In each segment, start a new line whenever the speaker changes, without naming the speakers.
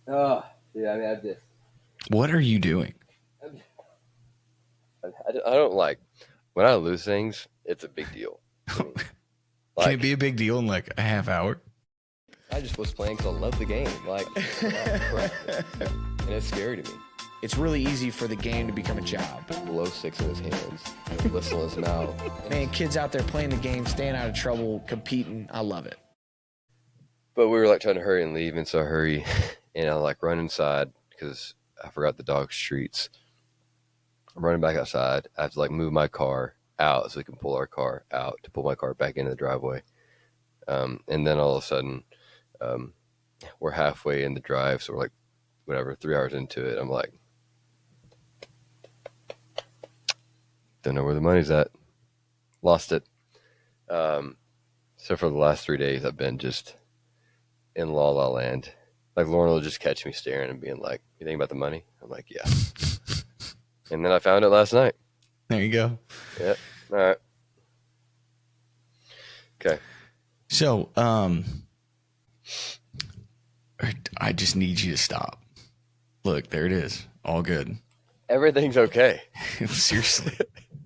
Oh, yeah. I mean,
What are you doing?
I don't like when I lose things. It's a big deal to me.
Can it be
Like
a big deal in like a half hour?
I just was playing because I love the game. Like, oh, crap. And it's scary to me.
It's really easy for the game to become a job.
Low six in his hands, and whistle in his mouth.
Man, kids out there playing the game, staying out of trouble, competing. I love it.
But we were like trying to hurry and leave, and so I hurry, and I like run inside because I forgot the dog's treats. I'm running back outside. I have to like move my car out so we can pull our car out to pull my car back into the driveway. And then all of a sudden, um, we're halfway in the drive, so we're like, whatever, 3 hours into it. I'm like, don't know where the money's at. Lost it. So for the last 3 days, I've been just in la la land. Like Lauren will just catch me staring and being like, "You think about the money?" I'm like, "Yeah." And then I found it last night.
There you go.
Yep. All right. Okay.
So, I just need you to stop. Look, there it is. All good.
Everything's okay.
Seriously.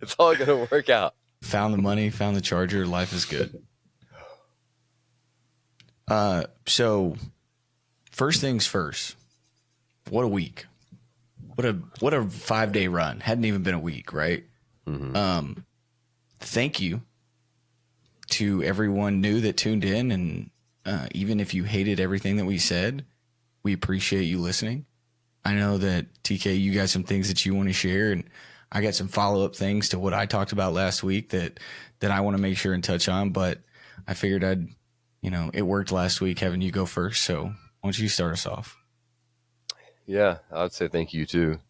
It's all gonna work out.
Found the money, found the charger. Life is good. So first things first. What a week. What a 5-day run. Hadn't even been a week, right?
Mm-hmm.
Thank you to everyone new that tuned in, and even if you hated everything that we said, we appreciate you listening. I know that TK, you got some things that you want to share, and I got some follow-up things to what I talked about last week that I want to make sure and touch on, but I figured it worked last week having you go first. So why don't you start us off?
Yeah, I would say thank you too.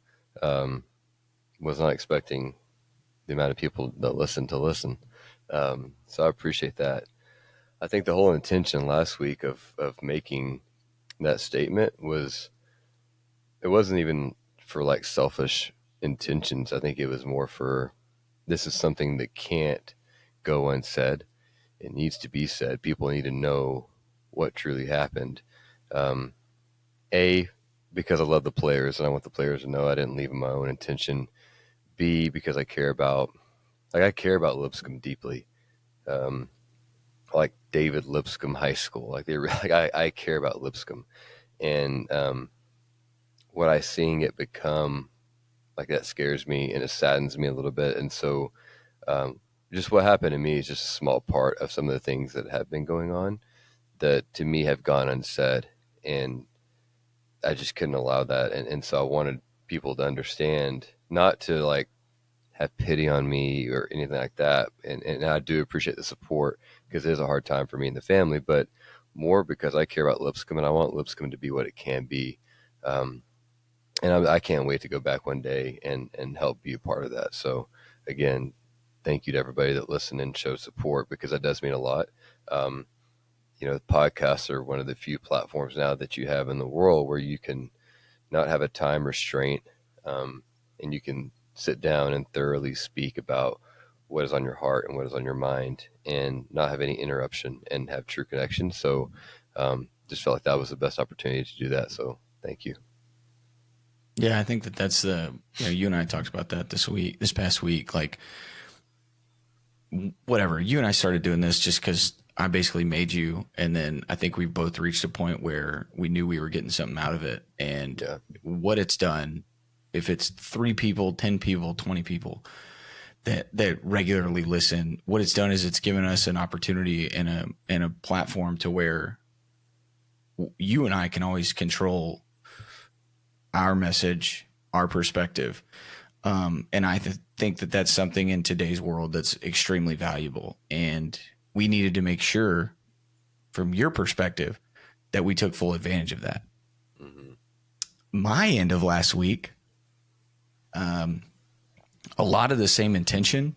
Was not expecting the amount of people that listen to listen. So I appreciate that. I think the whole intention last week of making that statement it wasn't even for like selfish intentions. I think it was more for this is something that can't go unsaid. It needs to be said. People need to know what truly happened. Um, A, because I love the players and I want the players to know I didn't leave in my own intention. B, because I care about Lipscomb deeply. Um, like David Lipscomb High School. Like I care about Lipscomb, and what I seeing it become like that scares me and it saddens me a little bit. And so, just what happened to me is just a small part of some of the things that have been going on that to me have gone unsaid, and I just couldn't allow that. And so I wanted people to understand, not to like have pity on me or anything like that. And I do appreciate the support because it is a hard time for me and the family, but more because I care about Lipscomb and I want Lipscomb to be what it can be. Um, and I can't wait to go back one day and help be a part of that. So again, thank you to everybody that listened and showed support because that does mean a lot. Um, podcasts are one of the few platforms now that you have in the world where you can not have a time restraint, and you can sit down and thoroughly speak about what is on your heart and what is on your mind and not have any interruption and have true connection. So just felt like that was the best opportunity to do that. So thank you.
Yeah, I think that's you and I talked about that this past week. Like, whatever, you and I started doing this just because I basically made you, and then I think we both reached a point where we knew we were getting something out of it. And what it's done, if it's 3 people, 10 people, 20 people that regularly listen, what it's done is it's given us an opportunity and a platform to where you and I can always control our message, our perspective. And I think that that's something in today's world that's extremely valuable. And we needed to make sure, from your perspective, that we took full advantage of that.
Mm-hmm.
My end of last week, a lot of the same intention.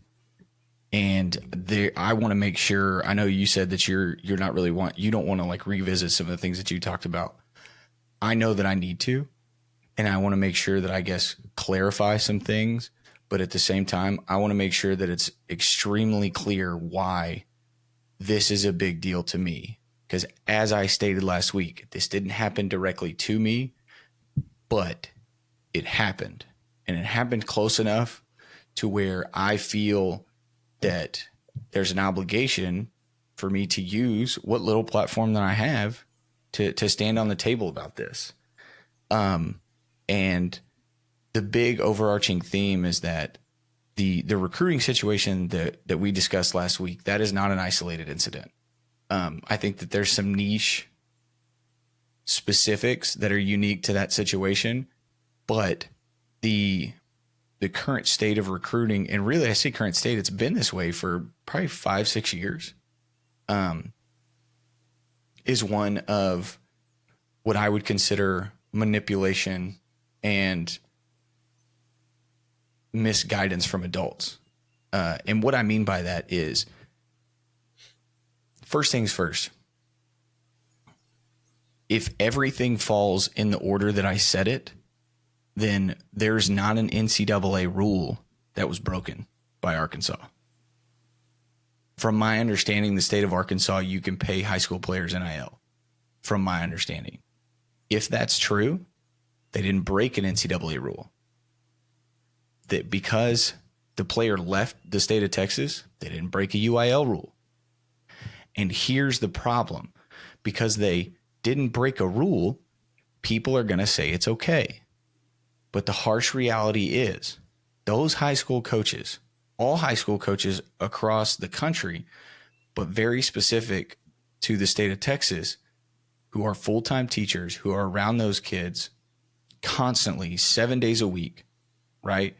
And I want to make sure. I know you said that you're not really you don't want to like revisit some of the things that you talked about. I know that I need to, and I want to make sure that I guess clarify some things. But at the same time, I want to make sure that it's extremely clear why this is a big deal to me. Because as I stated last week, this didn't happen directly to me, but it happened, and it happened close enough to where I feel that there's an obligation for me to use what little platform that I have to stand on the table about this. And the big overarching theme is that the recruiting situation that we discussed last week, that is not an isolated incident. I think that there's some niche specifics that are unique to that situation, but the current state of recruiting, and really I say current state, it's been this way for probably 5-6 years, is one of what I would consider manipulation and misguidance from adults. And what I mean by that is, first things first, if everything falls in the order that I said it, then there's not an NCAA rule that was broken by Arkansas. From my understanding, the state of Arkansas, you can pay high school players NIL, from my understanding. If that's true, they didn't break an NCAA rule. That because the player left the state of Texas, they didn't break a UIL rule. And here's the problem. Because they didn't break a rule, people are going to say it's okay. But the harsh reality is those high school coaches, all high school coaches across the country, but very specific to the state of Texas, who are full-time teachers, who are around those kids constantly, 7 days a week, right?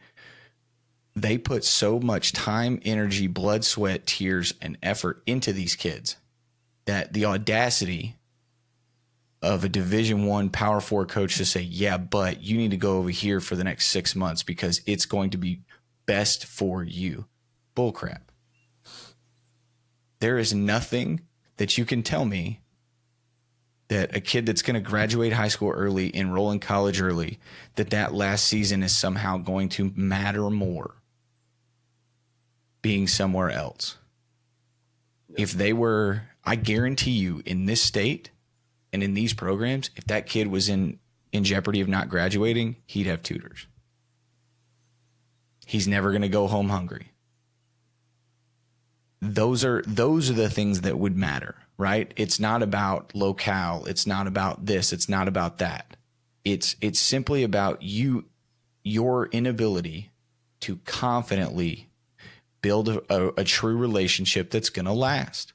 They put so much time, energy, blood, sweat, tears, and effort into these kids that the audacity of a Division I Power 4 coach to say, yeah, but you need to go over here for the next 6 months because it's going to be best for you. Bullcrap. There is nothing that you can tell me that a kid that's going to graduate high school early, enroll in college early, that last season is somehow going to matter more being somewhere else. If they were, I guarantee you, in this state and in these programs, if that kid was in jeopardy of not graduating, he'd have tutors. He's never going to go home hungry. Those are the things that would matter, right? It's not about locale. It's not about this. It's not about that. It's simply about your inability to confidently build a true relationship that's going to last.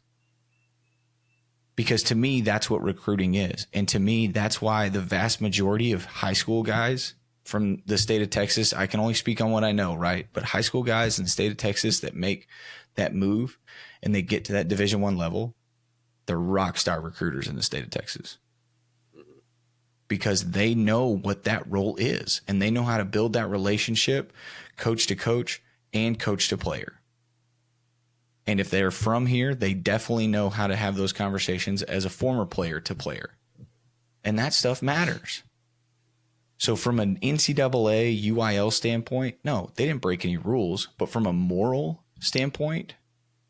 Because to me, that's what recruiting is. And to me, that's why the vast majority of high school guys from the state of Texas, I can only speak on what I know, right? But high school guys in the state of Texas that make that move and they get to that Division I level, they're rock star recruiters in the state of Texas. Because they know what that role is and they know how to build that relationship, coach to coach and coach to player. And if they're from here, they definitely know how to have those conversations as a former player to player. And that stuff matters. So from an NCAA UIL standpoint, no, they didn't break any rules. But from a moral standpoint,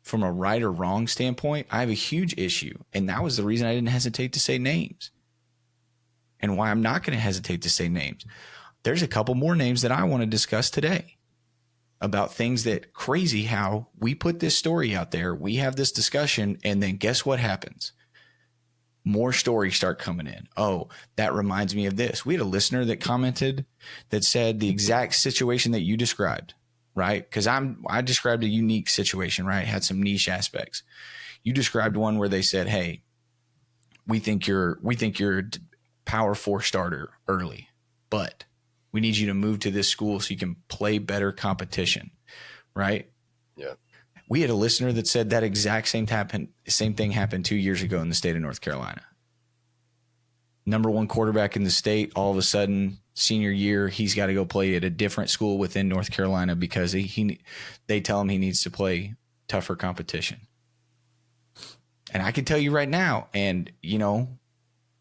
from a right or wrong standpoint, I have a huge issue. And that was the reason I didn't hesitate to say names. And why I'm not going to hesitate to say names. There's a couple more names that I want to discuss today about things that crazy how we put this story out there. We have this discussion and then guess what happens? More stories start coming in. Oh, that reminds me of this. We had a listener that commented that said the exact situation that you described, right? Because I described a unique situation, right? Had some niche aspects. You described one where they said, hey, we think you're a Power 4 starter early, but we need you to move to this school so you can play better competition, right?
Yeah.
We had a listener that said that exact same thing happened 2 years ago in the state of North Carolina. Number one quarterback in the state, all of a sudden, senior year, he's got to go play at a different school within North Carolina because they tell him he needs to play tougher competition. And I can tell you right now, and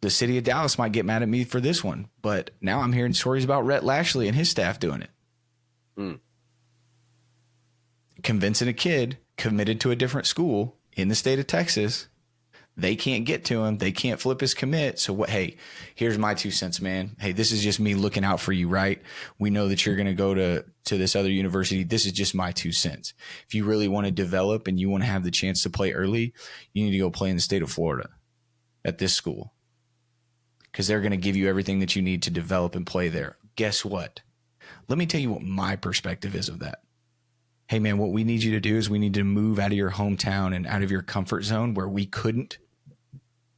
the city of Dallas might get mad at me for this one, but now I'm hearing stories about Rhett Lashley and his staff doing it. Convincing a kid committed to a different school in the state of Texas They can't get to him. They can't flip his commit. So what? Hey, here's my 2 cents, man. Hey, this is just me looking out for you, right? We know that you're going to go to this other university. This is just my 2 cents. If you really want to develop and you want to have the chance to play early, you need to go play in the state of Florida at this school, because they're going to give you everything that you need to develop and play there. Guess what? Let me tell you what my perspective is of that. Hey, man, what we need you to do is we need to move out of your hometown and out of your comfort zone where we couldn't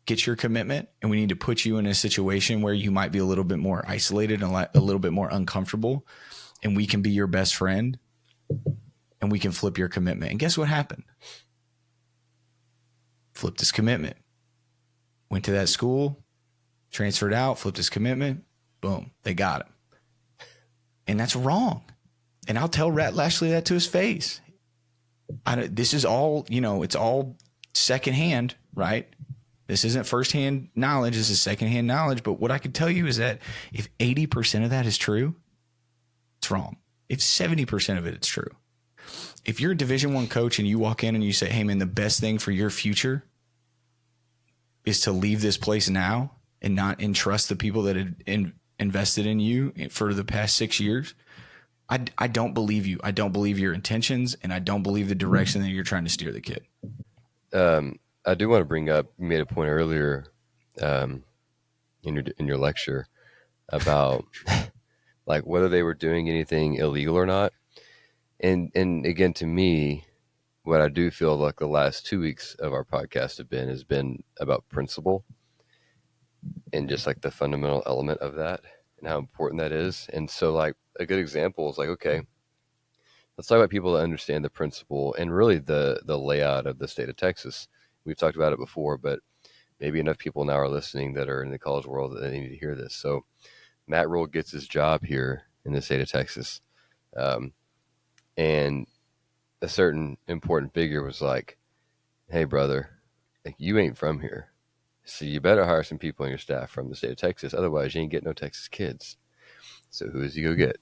get your commitment. And we need to put you in a situation where you might be a little bit more isolated and a little bit more uncomfortable. And we can be your best friend and we can flip your commitment. And guess what happened? Flipped his commitment. Went to that school, transferred out, flipped his commitment. Boom, they got him. And that's wrong. And I'll tell Rat Lashley that to his face. This is all, it's all secondhand, right? This isn't firsthand knowledge. This is secondhand knowledge. But what I can tell you is that if 80% of that is true, it's wrong. If 70% of it's true. If you're a Division I coach and you walk in and you say, hey, man, the best thing for your future is to leave this place now and not entrust the people that had invested in you for the past 6 years, I don't believe you. I don't believe your intentions, and I don't believe the direction that you're trying to steer the kid.
I do want to bring up, you made a point earlier in your lecture about like whether they were doing anything illegal or not. And again, to me, what I do feel like the last 2 weeks of our podcast has been about principle and just like the fundamental element of that and how important that is. And so like a good example is like, okay, let's talk about people that understand the principle and really the layout of the state of Texas. We've talked about it before, but maybe enough people now are listening that are in the college world that they need to hear this. So Matt Rule gets his job here in the state of Texas. And a certain important figure was like, hey, brother, like, you ain't from here. So you better hire some people on your staff from the state of Texas. Otherwise, you ain't get no Texas kids. So who does he go get?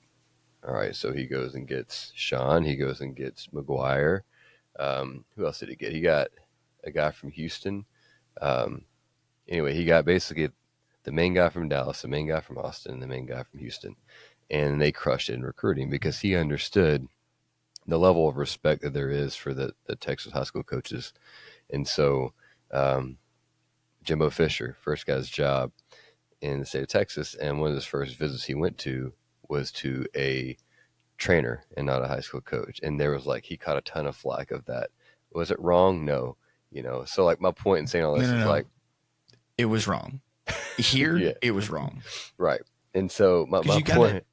All right, so he goes and gets Sean. He goes and gets McGuire. Who else did he get? He got a guy from Houston. Anyway, he got basically the main guy from Dallas, the main guy from Austin, and the main guy from Houston. And they crushed it in recruiting because he understood the level of respect that there is for the Texas high school coaches. And so Jimbo Fisher first got his job in the state of Texas, and one of his first visits he went to was to a trainer and not a high school coach. And there was like, he caught a ton of flack of that. Was it wrong? No. So like my point in saying all this is like,
it was wrong. Here,
yeah.
It was wrong.
Right. And so my point,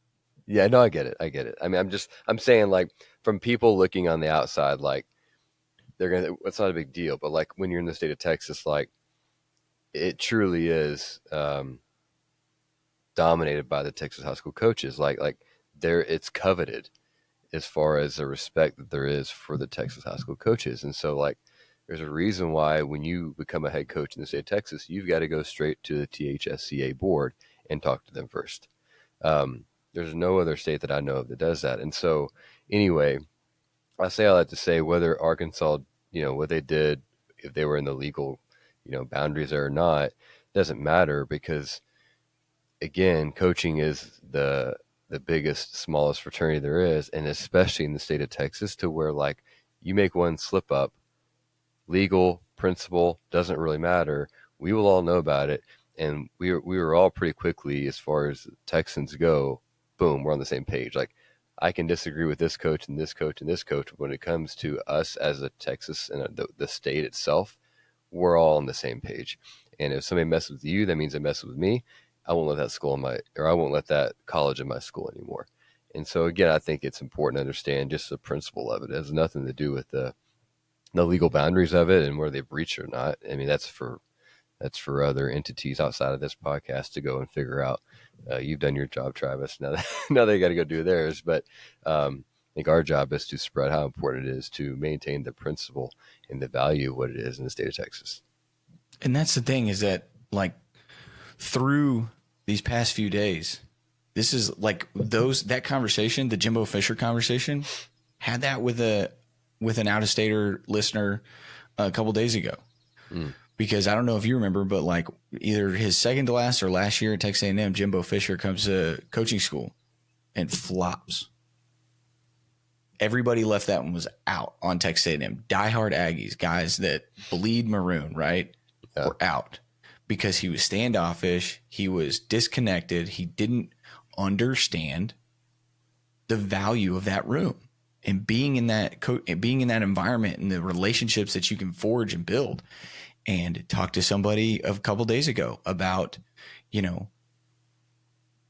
yeah, no, I get it. I mean, I'm saying like from people looking on the outside, like it's not a big deal, but like when you're in the state of Texas, like it truly is, dominated by the Texas high school coaches. Like it's coveted as far as the respect that there is for the Texas high school coaches. And so like, there's a reason why when you become a head coach in the state of Texas, you've got to go straight to the THSCA board and talk to them first. There's no other state that I know of that does that. And so anyway, I say all that to say whether Arkansas, what they did, if they were in the legal, boundaries there or not, doesn't matter because again, coaching is the biggest, smallest fraternity there is. And especially in the state of Texas to where like you make one slip up, legal principle doesn't really matter. We will all know about it. And we were all pretty quickly, as far as Texans go, boom, we're on the same page. Like I can disagree with this coach and this coach and this coach. When it comes to us as a Texas and the state itself, we're all on the same page. And if somebody messes with you, that means they mess with me. I won't let that school I won't let that college in my school anymore. And so again, I think it's important to understand just the principle of it. It has nothing to do with the legal boundaries of it and whether they breach or not. I mean, that's for other entities outside of this podcast to go and figure out. You've done your job, Travis. Now they got to go do theirs. But I think our job is to spread how important it is to maintain the principle and the value of what it is in the state of Texas.
And that's the thing is that like through these past few days, this is like that conversation, the Jimbo Fisher conversation, had that with an out-of-stater listener a couple days ago. Because I don't know if you remember, but like either his second to last or last year at Texas A&M, Jimbo Fisher comes to coaching school and flops. Everybody left that one was out on Texas A&M. Diehard Aggies, guys that bleed maroon, right?
Yeah.
Were out because he was standoffish. He was disconnected. He didn't understand the value of that room and being in that environment and the relationships that you can forge and build. And talk to somebody a couple days ago about,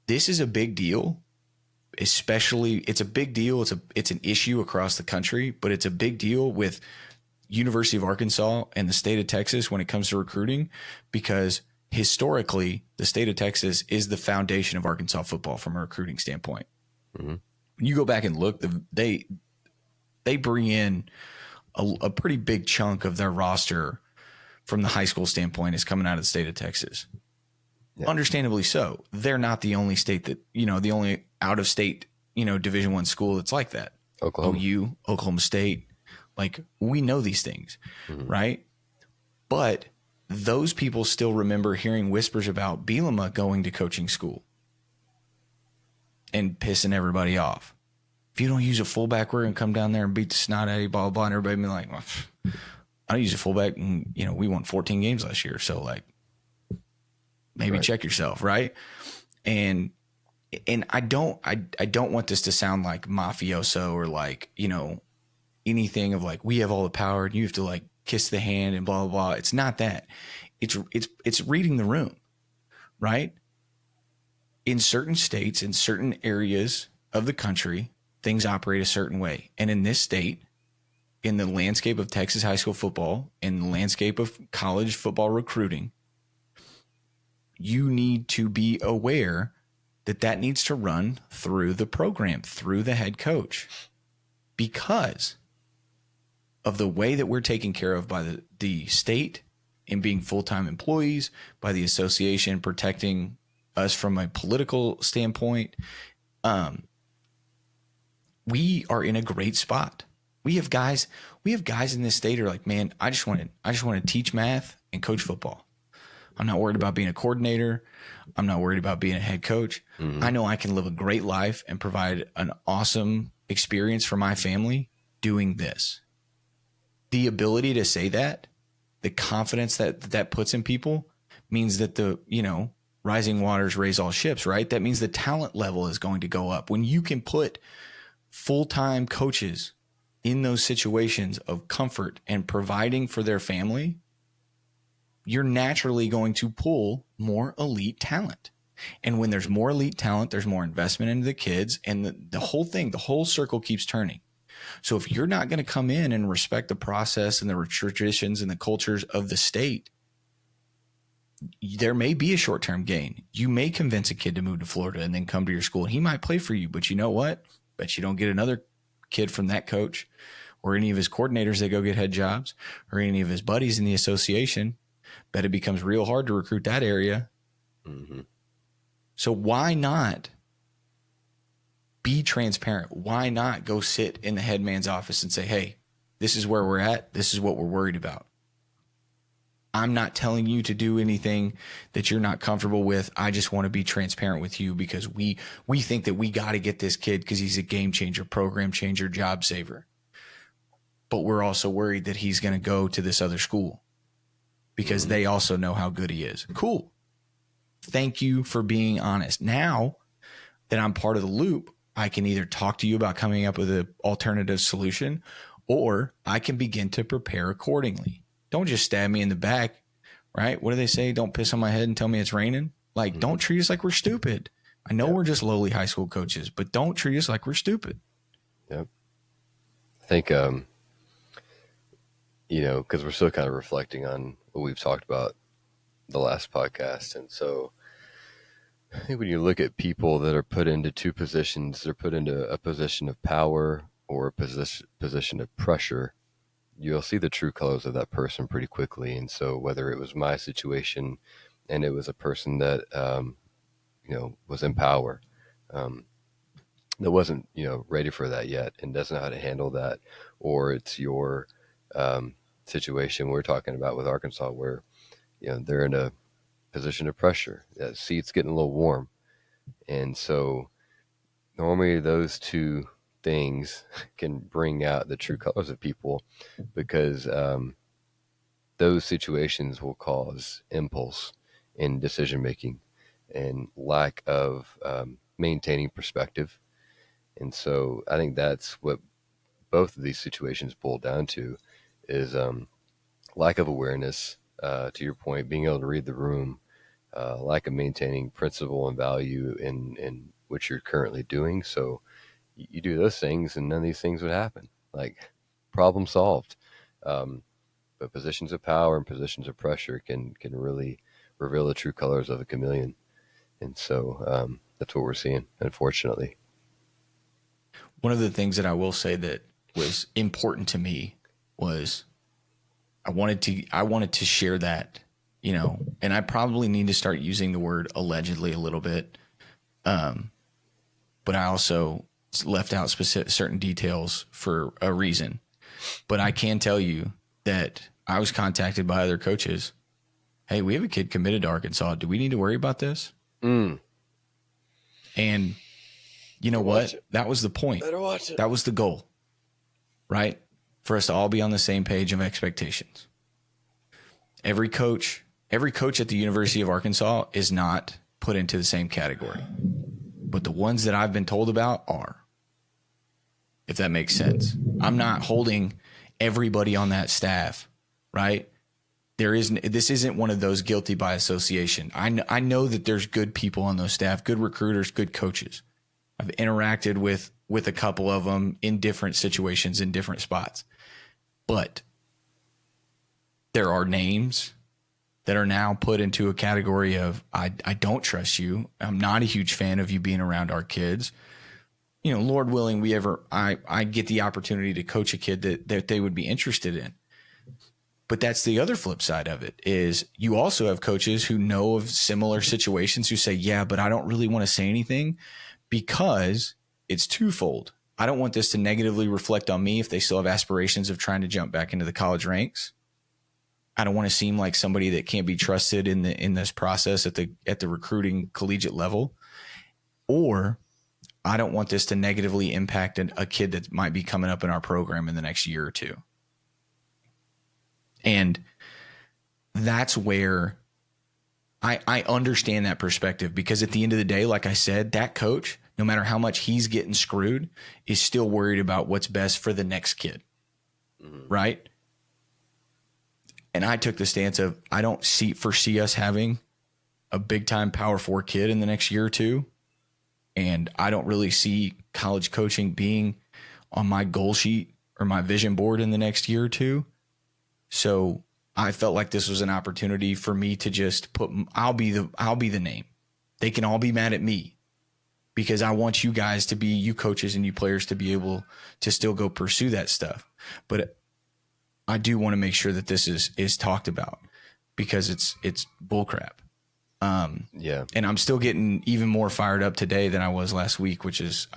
this is a big deal. Especially, it's a big deal. It's an issue across the country, but it's a big deal with University of Arkansas and the state of Texas when it comes to recruiting, because historically the state of Texas is the foundation of Arkansas football from a recruiting standpoint. Mm-hmm. When you go back and look, they bring in a pretty big chunk of their roster from the high school standpoint is coming out of the state of Texas. Yeah. Understandably so. They're not the only state that, the only out of state, Division I school that's like that.
Oklahoma.
OU, Oklahoma State. Like, we know these things, mm-hmm. right? But those people still remember hearing whispers about Bielema going to coaching school and pissing everybody off. If you don't use a fullback, we're going to come down there and beat the snot out of you, blah, blah, blah. And everybody be like, well, I don't use a fullback, and we won 14 games last year, so like maybe check yourself, right? And I don't want this to sound like mafioso or like anything of like we have all the power and you have to like kiss the hand and blah blah blah. It's not that. It's reading the room, right? In certain states, in certain areas of the country, things operate a certain way, and in this state, in the landscape of Texas high school football, in the landscape of college football recruiting, you need to be aware that needs to run through the program, through the head coach, because of the way that we're taken care of by the state in being full-time employees, by the association protecting us from a political standpoint. We are in a great spot. We have guys in this state who are like, man, I just want to teach math and coach football. I'm not worried about being a coordinator. I'm not worried about being a head coach. Mm-hmm. I know I can live a great life and provide an awesome experience for my family doing this. The ability to say that, the confidence that puts in people means that rising waters raise all ships, right? That means the talent level is going to go up. When you can put full-time coaches in those situations of comfort and providing for their family, you're naturally going to pull more elite talent. And when there's more elite talent, there's more investment into the kids, and the whole circle keeps turning. So if you're not going to come in and respect the process and the traditions and the cultures of the state, there may be a short-term gain. You may convince a kid to move to Florida and then come to your school. He might play for you, but you know what? Bet you don't get another kid from that coach or any of his coordinators that go get head jobs or any of his buddies in the association. Bet it becomes real hard to recruit that area. Mm-hmm. So why not be transparent? Why not go sit in the head man's office and say, hey, this is where we're at. This is what we're worried about. I'm not telling you to do anything that you're not comfortable with. I just want to be transparent with you because we think that we got to get this kid because he's a game changer, program changer, job saver. But we're also worried that he's going to go to this other school because they also know how good he is. Cool. Thank you for being honest. Now that I'm part of the loop, I can either talk to you about coming up with an alternative solution, or I can begin to prepare accordingly. Don't just stab me in the back, right? What do they say? Don't piss on my head and tell me it's raining. Like, don't treat us like we're stupid. I know we're just lowly high school coaches, but don't treat us like we're stupid.
Yep. I think, because we're still kind of reflecting on what we've talked about the last podcast. And so I think when you look at people that are put into two positions, they're put into a position of power or a position of pressure, you'll see the true colors of that person pretty quickly. And so whether it was my situation and it was a person that, was in power, that wasn't, ready for that yet and doesn't know how to handle that, or it's your situation we're talking about with Arkansas where they're in a position of pressure. That seat's getting a little warm, and so normally those two things can bring out the true colors of people because those situations will cause impulse in decision making and lack of maintaining perspective. And so I think that's what both of these situations boil down to is lack of awareness, to your point, being able to read the room, lack of maintaining principle and value in what you're currently doing. So you do those things and none of these things would happen. Like problem solved. Um, but positions of power and positions of pressure can really reveal the true colors of a chameleon. And so that's what we're seeing, unfortunately.
One of the things that I will say that was important to me was I wanted to share that, and I probably need to start using the word allegedly a little bit. But I also left out certain details for a reason. But I can tell you that I was contacted by other coaches. Hey, we have a kid committed to Arkansas. Do we need to worry about this?
Mm.
And you know what? That was the point.
Better watch it.
That was the goal, right? For us to all be on the same page of expectations. Every coach at the University of Arkansas is not put into the same category. But the ones that I've been told about are, if that makes sense. I'm not holding everybody on that staff, right? This isn't one of those guilty by association. I know that there's good people on those staff, good recruiters, good coaches. I've interacted with a couple of them in different situations, in different spots. But there are names that are now put into a category of, I don't trust you. I'm not a huge fan of you being around our kids. Lord willing, I get the opportunity to coach a kid that they would be interested in. But that's the other flip side of it is you also have coaches who know of similar situations who say, yeah, but I don't really want to say anything because it's twofold. I don't want this to negatively reflect on me if they still have aspirations of trying to jump back into the college ranks. I don't want to seem like somebody that can't be trusted in this process at the recruiting collegiate level. Or I don't want this to negatively impact a kid that might be coming up in our program in the next year or two. And that's where I understand that perspective because at the end of the day, like I said, that coach, no matter how much he's getting screwed, is still worried about what's best for the next kid. Mm-hmm. Right? And I took the stance of I don't foresee us having a big time Power 4 kid in the next year or two. And I don't really see college coaching being on my goal sheet or my vision board in the next year or two. So I felt like this was an opportunity for me to just I'll be the name. They can all be mad at me because I want you guys to be, you coaches and you players, to be able to still go pursue that stuff. But I do want to make sure that this is talked about because it's bullcrap.
Yeah.
And I'm still getting even more fired up today than I was last week, which is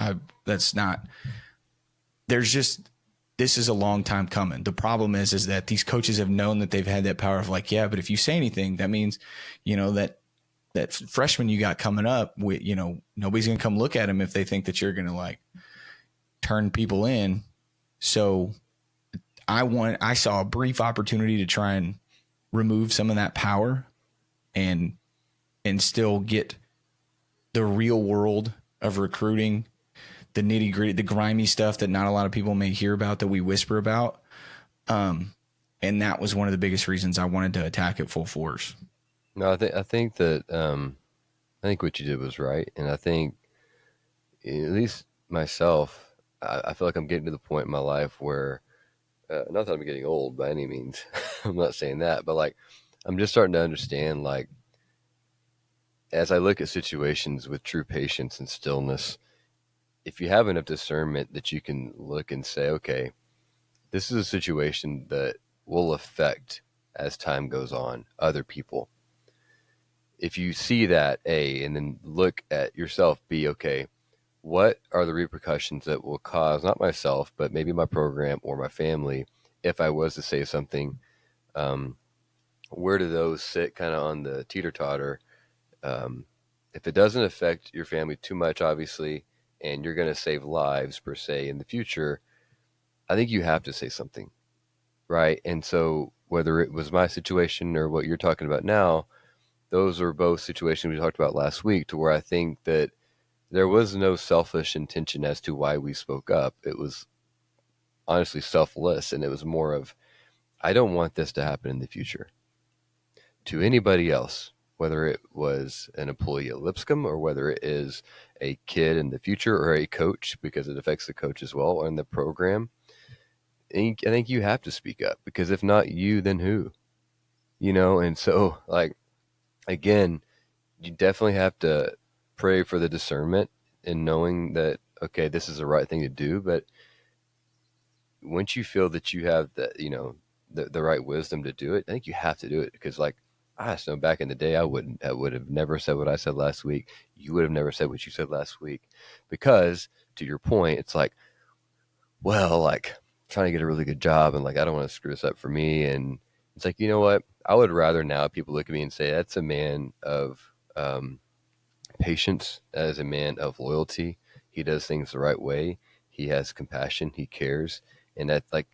this is a long time coming. The problem is that these coaches have known that they've had that power of like, yeah, but if you say anything, that means, that freshman you got coming up, nobody's going to come look at him if they think that you're going to like turn people in. So I saw a brief opportunity to try and remove some of that power and still get the real world of recruiting, the nitty gritty, the grimy stuff that not a lot of people may hear about that we whisper about. And that was one of the biggest reasons I wanted to attack it full force.
No, I think that I think what you did was right, and I think at least myself, I feel like I'm getting to the point in my life where, not that I'm getting old by any means, I'm not saying that, but like I'm just starting to understand, like as I look at situations with true patience and stillness, if you have enough discernment that you can look and say, okay, this is a situation that will affect as time goes on other people. If you see that, A, and then look at yourself, B, okay, what are the repercussions that will cause, not myself, but maybe my program or my family, if I was to say something where do those sit kind of on the teeter totter? If it doesn't affect your family too much, obviously, and you're going to save lives per se in the future, I think you have to say something, right? And so whether it was my situation or what you're talking about now, those are both situations we talked about last week, to where I think that there was no selfish intention as to why we spoke up. It was honestly selfless, and it was more of, I don't want this to happen in the future to anybody else, whether it was an employee at Lipscomb or whether it is a kid in the future or a coach, because it affects the coach as well, or in the program. I think you have to speak up, because if not you, then who? And so, like, again, you definitely have to pray for the discernment and knowing that, okay, this is the right thing to do. But once you feel that you have the right wisdom to do it, I think you have to do it, because, like, I just know back in the day, I would have never said what I said last week. You would have never said what you said last week, because to your point, it's like, well, like, trying to get a really good job, and like, I don't want to screw this up for me. And it's like, you know what? I would rather now people look at me and say, that's a man of patience. That is a man of loyalty. He does things the right way. He has compassion. He cares. And that, like,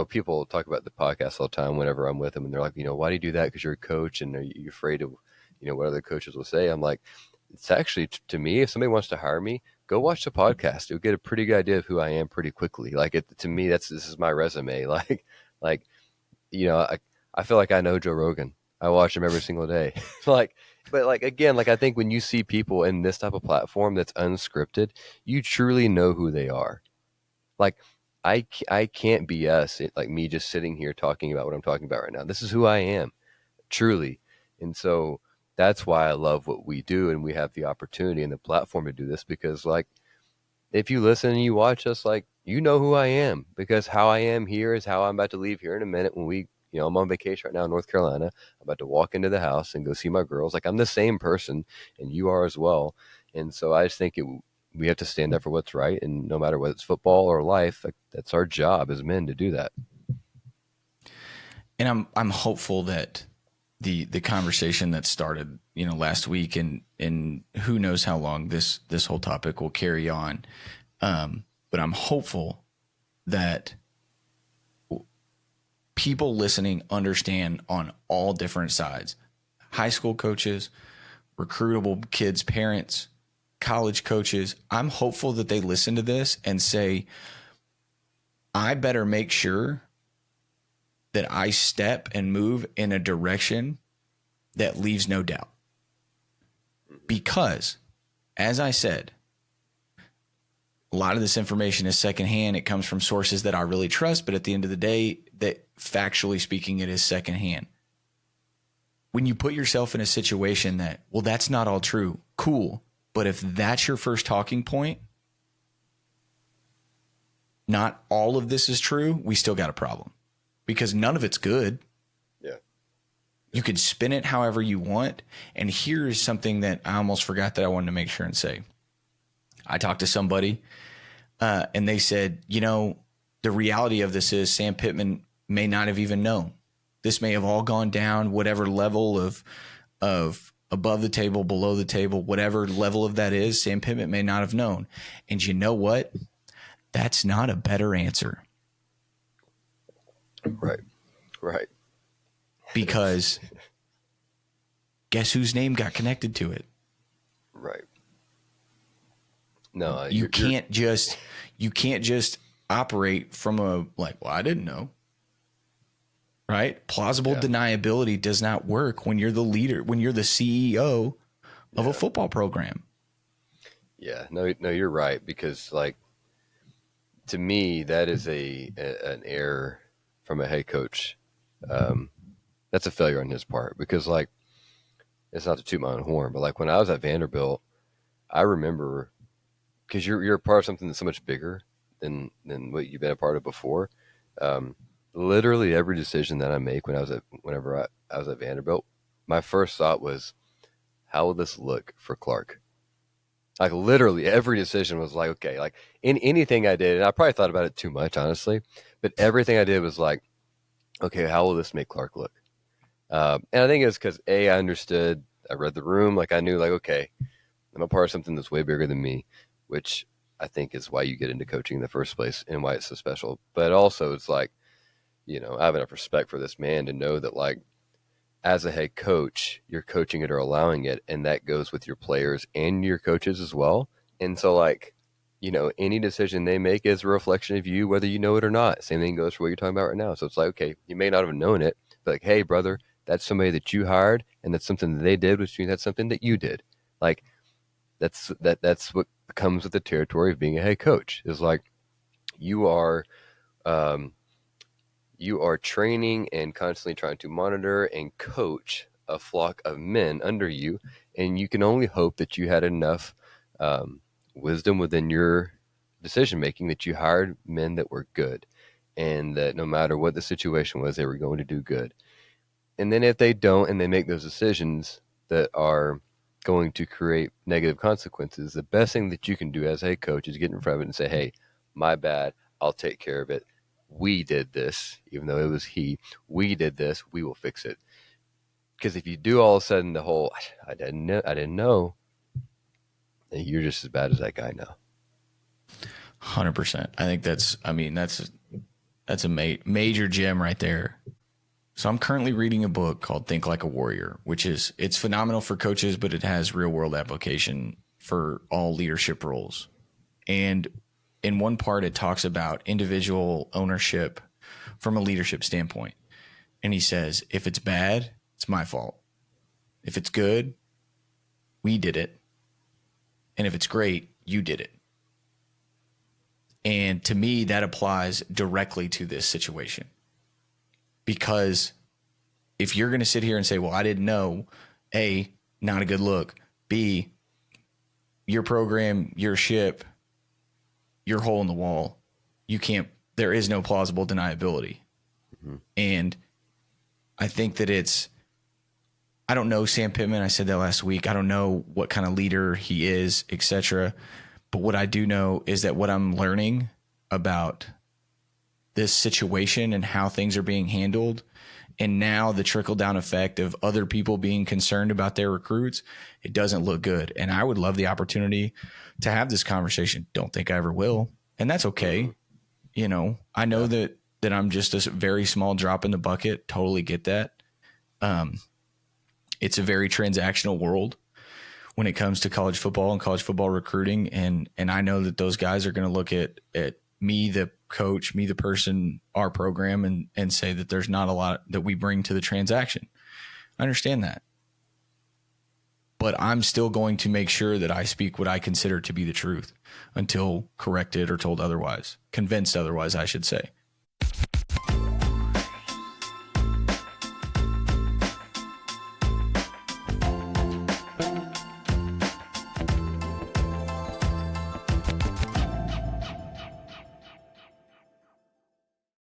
people talk about the podcast all the time whenever I'm with them, and they're like, why do you do that? Because you're a coach, and are you afraid of, what other coaches will say? I'm like, it's actually, to me, if somebody wants to hire me, go watch the podcast. You'll get a pretty good idea of who I am pretty quickly. Like, to me, this is my resume. Like, I feel like I know Joe Rogan. I watch him every single day. like, but like, again, like, I think when you see people in this type of platform that's unscripted, you truly know who they are. Like, I can't BS it, like me just sitting here talking about what I'm talking about right now. This is who I am, truly. And so that's why I love what we do, and we have the opportunity and the platform to do this, because, like, if you listen and you watch us, like, you know who I am, because how I am here is how I'm about to leave here in a minute when I'm on vacation right now in North Carolina. I'm about to walk into the house and go see my girls. Like, I'm the same person, and you are as well. And so I just think we have to stand up for what's right. And no matter whether it's football or life, like, that's our job as men to do that.
And I'm hopeful that the conversation that started, last week, and who knows how long this whole topic will carry on. But I'm hopeful that people listening understand on all different sides: high school coaches, recruitable kids, parents, college coaches. I'm hopeful that they listen to this and say, I better make sure that I step and move in a direction that leaves no doubt. Because, as I said, a lot of this information is secondhand. It comes from sources that I really trust, but at the end of the day, that factually speaking, it is secondhand. When you put yourself in a situation that, well, that's not all true, cool. But if that's your first talking point, not all of this is true, we still got a problem, because none of it's good.
Yeah.
You could spin it however you want. And here's something that I almost forgot that I wanted to make sure and say. I talked to somebody and they said, the reality of this is Sam Pittman may not have even known. This may have all gone down, whatever level of above the table, below the table, whatever level of that is, Sam Pittman may not have known. And you know what? That's not a better answer.
Right.
Because guess whose name got connected to it?
Right. No,
you can't just operate from a, like, well, I didn't know. Right? Plausible deniability does not work when you're the leader, when you're the CEO of a football program.
Yeah, no, you're right, because, like, to me, that is an error from a head coach. That's a failure on his part, because, like, it's not to toot my own horn, but, like, when I was at Vanderbilt, I remember, because you're a part of something that's so much bigger than what you've been a part of before. Literally every decision that I make whenever I was at Vanderbilt, my first thought was, how will this look for Clark? Like, literally every decision was like, okay, like, in anything I did, and I probably thought about it too much, honestly, but everything I did was like, okay, how will this make Clark look? And I think it's because I understood, I read the room, like I knew, like, okay, I'm a part of something that's way bigger than me, which I think is why you get into coaching in the first place and why it's so special. But also, it's like, I have enough respect for this man to know that, like, as a head coach, you're coaching it or allowing it, and that goes with your players and your coaches as well. And so, like, any decision they make is a reflection of you, whether you know it or not. Same thing goes for what you're talking about right now. So it's like, okay, you may not have known it, but like, hey, brother, that's somebody that you hired, and that's something that they did, which means that's something that you did. Like, that's what comes with the territory of being a head coach. Is like you are um, you are training and constantly trying to monitor and coach a flock of men under you, and you can only hope that you had enough um, wisdom within your decision making that you hired men that were good, and that no matter what the situation was, they were going to do good. And then if they don't and they make those decisions that are going to create negative consequences, the best thing that you can do as a coach is get in front of it and say, hey, my bad. I'll take care of it. We did this, even though it was he. We did this. We will fix it. Because if you do all of a sudden the whole, I didn't know, then you're just as bad as that guy now.
100%. I think that's a major gem right there. So I'm currently reading a book called Think Like a Warrior, it's phenomenal for coaches, but it has real world application for all leadership roles. And in one part, it talks about individual ownership from a leadership standpoint. And he says, if it's bad, it's my fault. If it's good, we did it. And if it's great, you did it. And to me, that applies directly to this situation. Because if you're going to sit here and say, well, I didn't know, A, not a good look. B, your program, your ship, your hole in the wall, there is no plausible deniability. Mm-hmm. And I think that I don't know Sam Pittman. I said that last week. I don't know what kind of leader he is, etc. But what I do know is that what I'm learning about this situation and how things are being handled, and now the trickle down effect of other people being concerned about their recruits, it doesn't look good. And I would love the opportunity to have this conversation. Don't think I ever will. And that's okay. I know that I'm just a very small drop in the bucket. Totally get that. It's a very transactional world when it comes to college football and college football recruiting. And I know that those guys are going to look at me, the coach, me, the person, our program, and say that there's not a lot that we bring to the transaction. I understand that. But I'm still going to make sure that I speak what I consider to be the truth until corrected or told otherwise, convinced otherwise, I should say.